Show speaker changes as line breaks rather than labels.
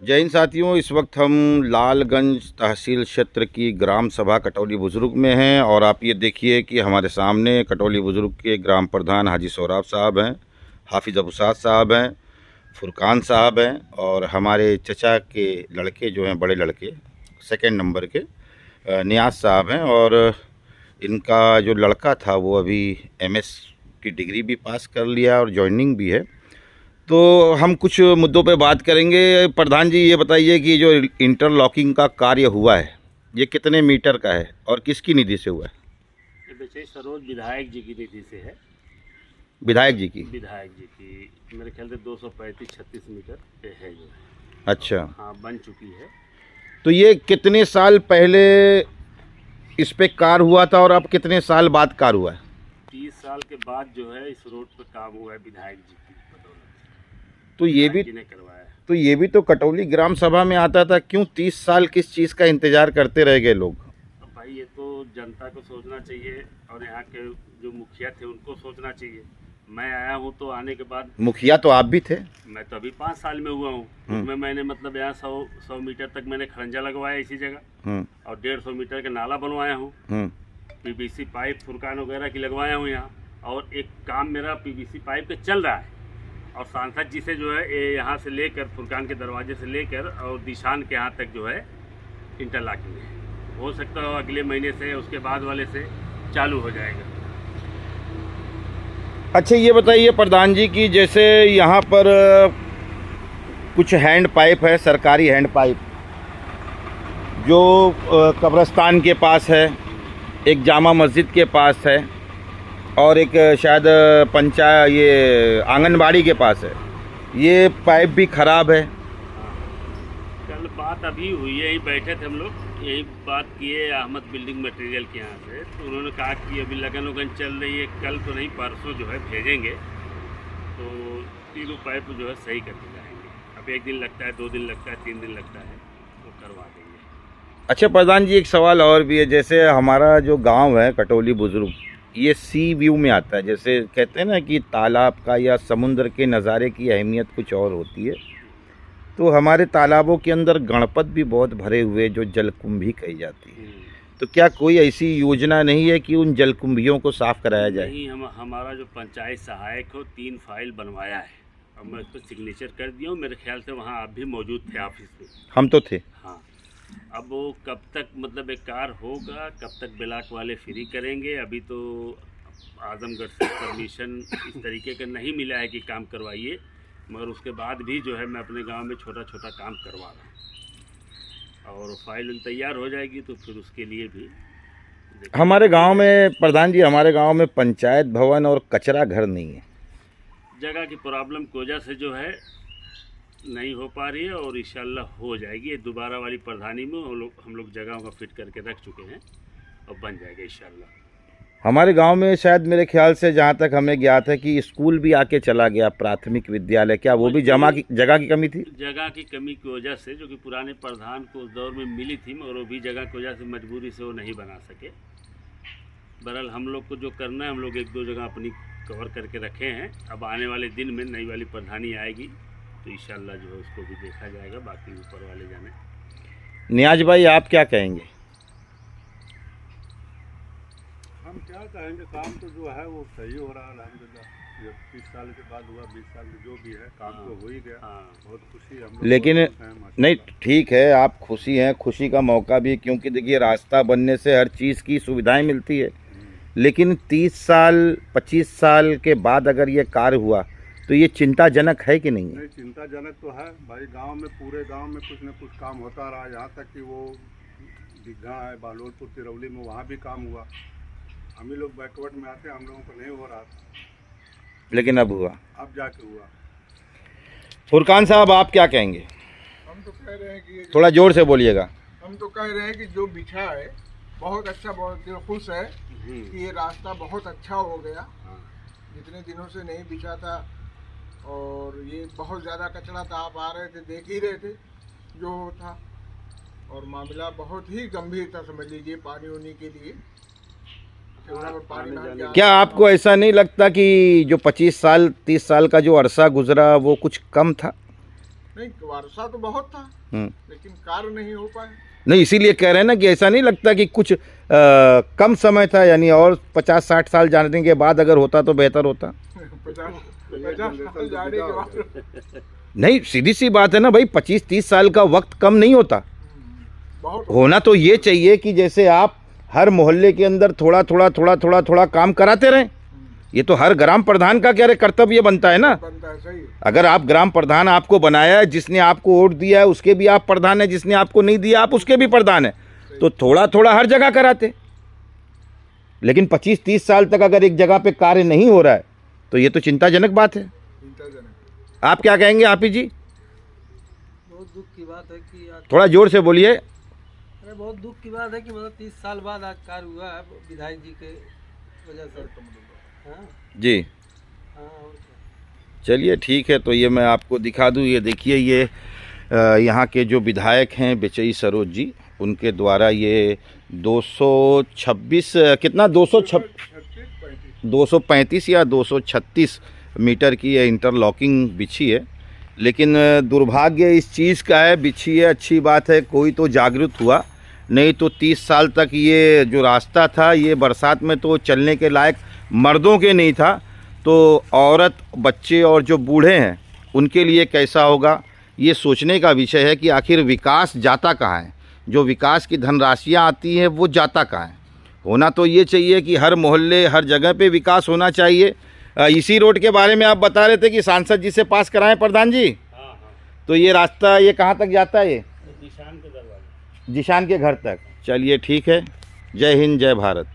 जय हिंद साथियों, इस वक्त हम लालगंज तहसील क्षेत्र की ग्राम सभा कटौली बुजुर्ग में हैं और आप ये देखिए कि हमारे सामने कटौली बुजुर्ग के ग्राम प्रधान हाजी सोहराब साहब हैं, हाफिज़ अबू साद साहब हैं, फुरकान साहब हैं और हमारे चचा के लड़के जो हैं, बड़े लड़के सेकंड नंबर के नियाज साहब हैं। और इनका जो लड़का था वो अभी एमएस की डिग्री भी पास कर लिया और जॉइनिंग भी है। तो हम कुछ मुद्दों पे बात करेंगे। प्रधान जी, ये बताइए कि जो इंटरलॉकिंग का कार्य हुआ है ये कितने मीटर का है और किसकी निधि से हुआ है?
ये विजय सरोज विधायक जी की निधि से है।
विधायक जी की?
विधायक जी की मेरे ख्याल से 235-36 मीटर पे है जो है।
अच्छा,
हाँ, बन चुकी है।
तो ये कितने साल पहले इस पे कार्य हुआ था और अब कितने साल बाद कार्य हुआ है?
30 साल के बाद जो है इस रोड पर काम हुआ है विधायक जी की बदौलत।
तो ये भी
जी ने करवाया है।
तो कटौली ग्राम सभा में आता था, क्यों 30 साल किस चीज़ का इंतजार करते रह गए लोग?
अब भाई ये तो जनता को सोचना चाहिए और यहाँ के जो मुखिया थे उनको सोचना चाहिए। मैं आया हूँ तो आने के बाद
मुखिया तो आप भी थे।
मैं तो अभी 5 साल में हुआ हूँ। उसमें मैंने मतलब यहाँ 100 मीटर तक मैंने खरंजा लगवाया इसी जगह और 150 मीटर का नाला बनवाया हूँ। पीवीसी पाइप फुरकान वगैरह की लगवाया हूँ यहाँ। और एक काम मेरा पीवीसी पाइप का चल रहा है और सांसद जी से जो है ये यहाँ से लेकर फुरकान के दरवाजे से लेकर और दिशान के यहाँ तक जो है इंटरलॉकिंग है। हो सकता है अगले महीने से उसके बाद वाले से चालू हो जाएगा।
अच्छा, ये बताइए प्रधान जी कि जैसे यहाँ पर कुछ हैंड पाइप है, सरकारी हैंड पाइप जो कब्रस्तान के पास है, एक जामा मस्जिद के पास है और एक शायद ये आंगनबाड़ी के पास है, ये पाइप भी ख़राब है।
कल बात अभी हुई है, यही बैठे थे हम लोग, यही बात किए अहमद बिल्डिंग मटेरियल के यहाँ से। तो उन्होंने कहा कि अभी लगन वगन चल रही है, कल तो नहीं परसों जो है भेजेंगे तो तीनों पाइप जो है सही करके जाएंगे। अब 1 दिन लगता है, 2 दिन लगता है, 3 दिन लगता है, तो करवा देंगे।
अच्छा प्रधान जी, एक सवाल और भी है। जैसे हमारा जो गांव है कटौली बुजुर्ग, ये सी व्यू में आता है। जैसे कहते हैं ना कि तालाब का या समुद्र के नज़ारे की अहमियत कुछ और होती है, तो हमारे तालाबों के अंदर गणपत भी बहुत भरे हुए जो जलकुंभी कही जाती है। तो क्या कोई ऐसी योजना नहीं है कि उन जलकुंभियों को साफ़ कराया जाए?
नहीं, हमारा जो पंचायत सहायक हो 3 फाइल बनवाया है और मैं उस पर सिग्नेचर कर दिया हूँ। मेरे ख्याल से वहाँ आप भी मौजूद थे ऑफिस में।
हम तो थे।
हाँ, अब वो कब तक मतलब एक कार होगा, कब तक ब्लॉक वाले फ्री करेंगे? अभी तो आजमगढ़ से परमिशन इस तरीके का नहीं मिला है कि काम करवाइए, मगर उसके बाद भी जो है मैं अपने गांव में छोटा छोटा काम करवा रहा हूँ और फाइल तैयार हो जाएगी तो फिर उसके लिए भी
हमारे गांव में प्रधान जी, हमारे गांव में पंचायत भवन और कचरा घर नहीं है।
जगह की प्रॉब्लम की वजह से जो है नहीं हो पा रही है और इंशाल्लाह हो जाएगी। ये दोबारा वाली प्रधानी में हम लोग जगहों का फिट करके रख चुके हैं और बन जाएगा इंशाल्लाह।
हमारे गांव में शायद मेरे ख्याल से, जहां तक हमें ज्ञात है, कि स्कूल भी आके चला गया, प्राथमिक विद्यालय। क्या वो भी जगह की कमी थी?
जगह की कमी की वजह से, जो कि पुराने प्रधान को उस दौर में मिली थी, मगर वो भी जगह की वजह से मजबूरी से वो नहीं बना सके। बहरहाल हम लोग को जो करना है, हम लोग 1-2 जगह अपनी कवर करके रखे हैं। अब आने वाले दिन में नई वाली प्रधानी आएगी तो इंशाल्लाह जो है उसको भी देखा जाएगा, बाकी ऊपर वाले जाने।
नियाज भाई, आप क्या कहेंगे?
हम क्या कहेंगे, काम तो जो है वो सही हो रहा है अल्हम्दुलिल्लाह। 30 साल के बाद हुआ, 20 साल में जो भी है काम तो हो ही गया। बहुत खुशी हम लोग।
लेकिन नहीं, ठीक है, आप खुशी हैं, खुशी का मौका भी, क्योंकि देखिए रास्ता बनने से हर चीज़ की सुविधाएं मिलती है। लेकिन 30 साल 25 साल के बाद अगर ये कार्य हुआ तो ये चिंताजनक है कि नहीं है?
नहीं, चिंताजनक तो है भाई। गांव में, पूरे गांव में कुछ न कुछ काम होता रहा, यहाँ तक कि वो दीघा है, बालोलपुर तिरौली में, वहाँ भी काम हुआ। हम ही लोग बैकवर्ड में आते, हम लोगों को नहीं हो रहा था,
लेकिन अब हुआ,
अब जाके हुआ।
फुरकान साहब, आप क्या कहेंगे?
हम तो कह रहे हैं कि
थोड़ा जोर से बोलिएगा।
हम तो कह रहे हैं कि जो बिछा है बहुत अच्छा, बहुत दिल खुश है कि ये रास्ता बहुत अच्छा हो गया। जितने दिनों से नहीं बिछा था और ये बहुत ज़्यादा कचरा था, आप आ रहे थे देख ही रहे थे जो था, और मामला बहुत ही गंभीर था, समझ लीजिए, पानी होने के लिए।
क्या आपको ऐसा नहीं लगता कि जो 25 साल 30 साल का जो अरसा गुजरा वो कुछ कम था?
नहीं, वर्षा तो बहुत था लेकिन कार्य नहीं हो पाए।
नहीं, इसीलिए कह रहे हैं ना कि ऐसा नहीं लगता कि कुछ कम समय था, यानी और 50-60 साल जाने के बाद अगर होता तो बेहतर होता।
50 साल जाने के बाद
नहीं, सीधी सी बात है ना भाई, 25-30 साल का वक्त कम नहीं होता।
बहुत
होना तो ये चाहिए कि जैसे आप हर मोहल्ले के अंदर थोड़ा थोड़ा काम कराते रहें। ये तो हर ग्राम प्रधान का क्या रे कर्तव्य बनता है ना।
बनता है, सही।
अगर आप ग्राम प्रधान, आपको बनाया है, जिसने आपको वोट दिया है उसके भी आप प्रधान है, जिसने आपको नहीं दिया आप उसके भी प्रधान है, तो थोड़ा थोड़ा हर जगह कराते। लेकिन 25-30 साल तक अगर एक जगह पे कार्य नहीं हो रहा है तो ये तो चिंताजनक बात है।
चिंताजनक।
आप क्या कहेंगे आपी जी?
बहुत दुख की बात है कि आज,
थोड़ा जोर से बोलिए।
अरे बहुत दुख की बात है कि मतलब 30 साल बाद आज कार्य हुआ है विधायक जी के वजह से। हाँ
जी
हाँ, और क्या।
चलिए ठीक है, तो ये मैं आपको दिखा दूँ। ये देखिए, ये यहाँ के जो विधायक हैं बिचई सरोज जी, उनके द्वारा ये 236 कितना 235 या 236 मीटर की ये इंटरलॉकिंग बिछी है। लेकिन दुर्भाग्य इस चीज़ का है, बिछी है अच्छी बात है, कोई तो जागरूक हुआ, नहीं तो 30 साल तक ये जो रास्ता था ये बरसात में तो चलने के लायक मर्दों के नहीं था, तो औरत, बच्चे और जो बूढ़े हैं उनके लिए कैसा होगा, ये सोचने का विषय है कि आखिर विकास जाता कहाँ है, जो विकास की धनराशियाँ आती हैं वो जाता कहाँ है। होना तो ये चाहिए कि हर मोहल्ले, हर जगह पे विकास होना चाहिए। इसी रोड के बारे में आप बता रहे थे कि सांसद जी से पास कराएं प्रधान जी।
हाँ।
तो ये रास्ता ये कहाँ तक जाता है? ये
निशान के दरवाजे,
जिशान के घर तक। चलिए ठीक है, जय हिंद, जय भारत।